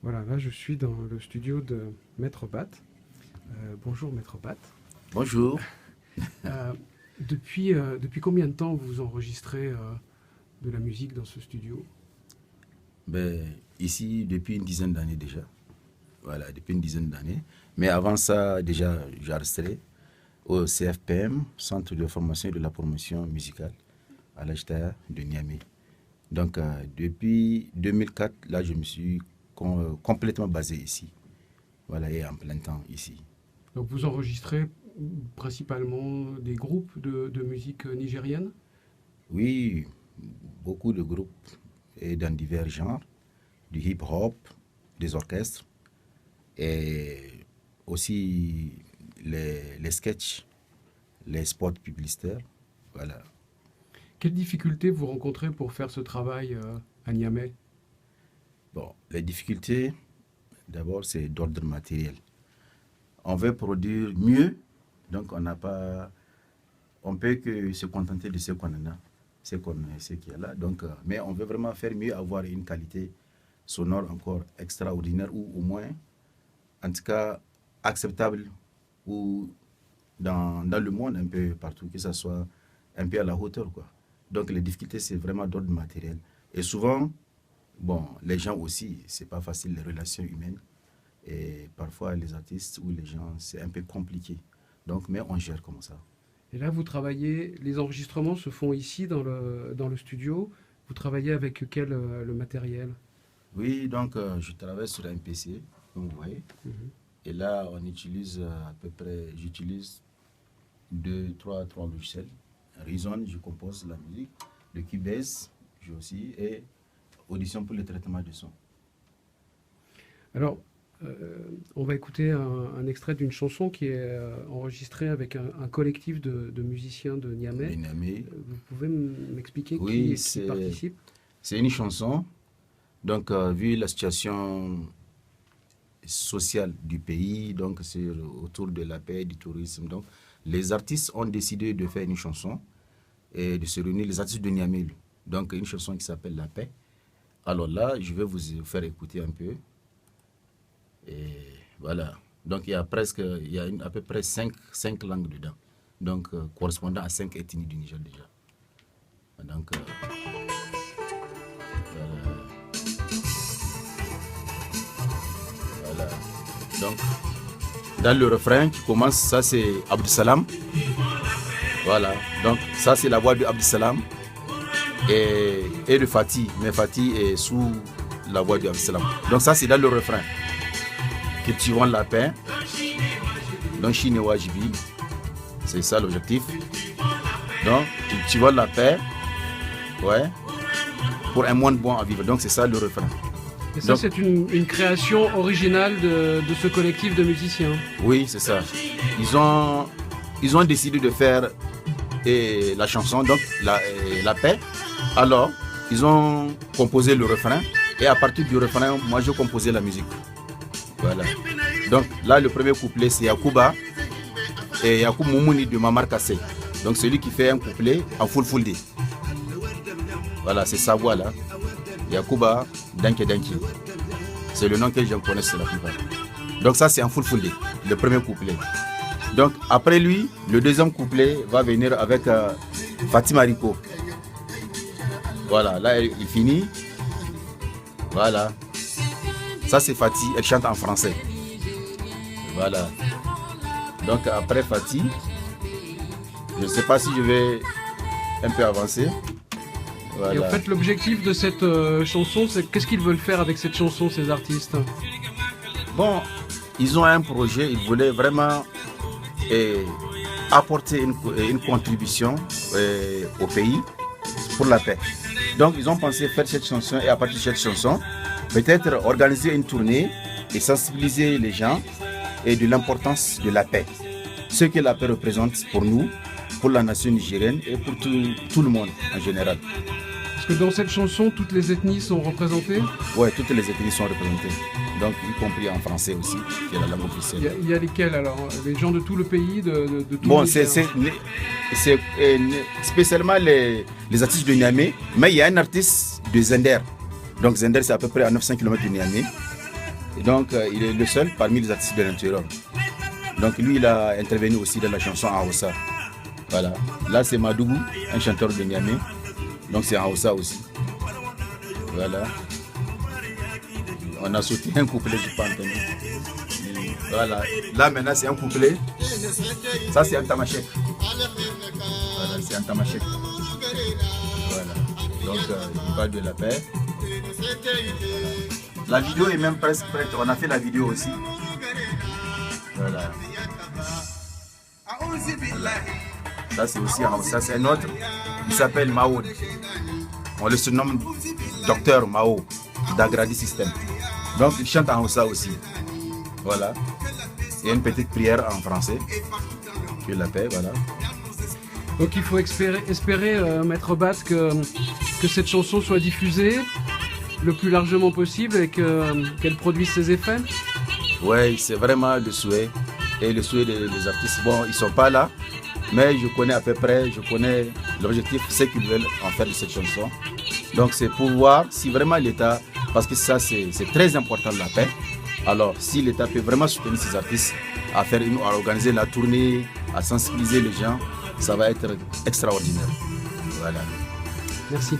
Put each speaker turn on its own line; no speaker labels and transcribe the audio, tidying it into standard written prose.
Voilà, là je suis dans le studio de Maître Pat. Bonjour Maître Pat.
Bonjour.
Euh, depuis combien de temps vous enregistrez de la musique dans ce studio?
Ici, depuis une dizaine d'années déjà. Voilà, depuis une dizaine d'années. Mais avant ça, déjà, j'enregistrais au CFPM, Centre de formation et de la promotion musicale, à l'HTA de Niamey. Donc, depuis 2004, là, je me suis complètement basé ici. Voilà, et en plein temps ici.
Donc vous enregistrez principalement des groupes de musique nigérienne?
Oui, beaucoup de groupes et dans divers genres, du hip-hop, des orchestres et aussi les sketchs, les spots publicitaires. Voilà.
Quelles difficultés vous rencontrez pour faire ce travail à Niamey?
Bon, les difficultés, d'abord, c'est d'ordre matériel. On veut produire mieux, donc on peut que se contenter de ce qu'on a, ce qu'il y a là. Donc, mais on veut vraiment faire mieux, avoir une qualité sonore encore extraordinaire ou au moins, en tout cas, acceptable ou dans le monde un peu partout, que ça soit un peu à la hauteur, quoi. Donc les difficultés, c'est vraiment d'ordre matériel. Et souvent, bon, les gens aussi, c'est pas facile, les relations humaines. Et parfois, les artistes ou les gens, c'est un peu compliqué. Donc, mais on gère comme ça.
Et là vous travaillez, les enregistrements se font ici dans le studio. Vous travaillez avec quel le matériel?
Oui, donc je travaille sur un PC, comme vous voyez.
Mhm.
Et là, on utilise à peu près, j'utilise trois logiciels. Reason, je compose la musique. Le Cubase, j'ai aussi. Et Audition pour le traitement du son.
Alors, on va écouter un extrait d'une chanson qui est enregistrée avec un collectif de musiciens de Niamey. Vous pouvez m'expliquer
Oui,
qui participe?
C'est une chanson. Donc, vu la situation sociale du pays, donc c'est autour de la paix, du tourisme. Donc, les artistes ont décidé de faire une chanson et de se réunir, les artistes de Niamey. Donc, une chanson qui s'appelle La Paix. Alors là, je vais vous faire écouter un peu. Et voilà. Donc, il y a à peu près 5 langues dedans. Donc, correspondant à 5 ethnies du Niger déjà. Donc, voilà. Donc, dans le refrain qui commence, ça c'est Abdou Salam. Voilà. Donc, ça c'est la voix de Abdou Salam et de Fatih. Mais Fatih est sous la voix de Abdou Salam. Donc, ça c'est dans le refrain. Cultivons la paix. Donc, Chine Wajibi. C'est ça l'objectif. Donc, cultivons la paix. Ouais. Pour un monde bon à vivre. Donc, c'est ça le refrain.
Et ça, c'est une création originale de ce collectif de musiciens.
Oui, c'est ça. Ils ont décidé de faire la chanson, donc la paix. Alors, ils ont composé le refrain. Et à partir du refrain, moi, j'ai composé la musique. Voilà. Donc, là, le premier couplet, c'est Yakuba et Yakoub Moumouni de Mamar Kassé. Donc, celui qui fait un couplet en full D. Voilà, c'est sa voix là. Yakuba Danke Danki. C'est le nom que j'en connais, c'est la plupart. Donc ça, c'est en full D, le premier couplet. Donc après lui, le deuxième couplet va venir avec Fatima Rico. Voilà, là, il finit. Voilà. Ça, c'est Fatih, elle chante en français. Voilà. Donc après Fatih, je ne sais pas si je vais un peu avancer. Voilà.
Et en fait, l'objectif de cette chanson, c'est qu'est-ce qu'ils veulent faire avec cette chanson, ces artistes?
Bon, ils ont un projet, ils voulaient vraiment apporter une contribution au pays pour la paix. Donc, ils ont pensé faire cette chanson et à partir de cette chanson, peut-être organiser une tournée et sensibiliser les gens et de l'importance de la paix. Ce que la paix représente pour nous, pour la nation nigérienne et pour tout le monde en général.
Parce que dans cette chanson, toutes les ethnies sont représentées?
Oui, toutes les ethnies sont représentées. Donc, y compris en français aussi, qui est la langue officielle.
Il y a lesquels alors? Les gens de tout le pays, de tout
bon,
le
c'est spécialement les artistes de Niamey, mais il y a un artiste de Zender. Donc, Zender, c'est à peu près à 900 km de Niamey. Et donc, il est le seul parmi les artistes de l'intérieur. Donc, lui, il a intervenu aussi dans la chanson en Hausa. Voilà. Là, c'est Madougou, un chanteur de Niamey. Donc, c'est en Hausa aussi. Voilà. On a sauté un couplet du Panthéon. Voilà. Là, maintenant, c'est un couplet. Ça, c'est un tamashek. Voilà, c'est un tamashek. Voilà. Donc, il parle de la paix. Voilà. La vidéo est même presque prête. On a fait la vidéo aussi. Voilà. Ça, c'est aussi en Hausa. C'est un autre. Il s'appelle Mao. On le surnomme Docteur Mao d'Agradi System. Donc, il chante en Hausa aussi. Voilà. Il y a une petite prière en français. Que la paix, voilà.
Donc, il faut espérer Maître Bass, que cette chanson soit diffusée le plus largement possible et qu'elle produise ses effets.
Oui, c'est vraiment le souhait. Et le souhait des artistes. Bon, ils ne sont pas là, mais je connais à peu près, je connais l'objectif, c'est qu'ils veulent en faire de cette chanson. Donc, c'est pour voir si vraiment l'État, parce que ça, c'est très important la paix. Alors, si l'État peut vraiment soutenir ces artistes à organiser la tournée, à sensibiliser les gens, ça va être extraordinaire. Voilà.
Merci.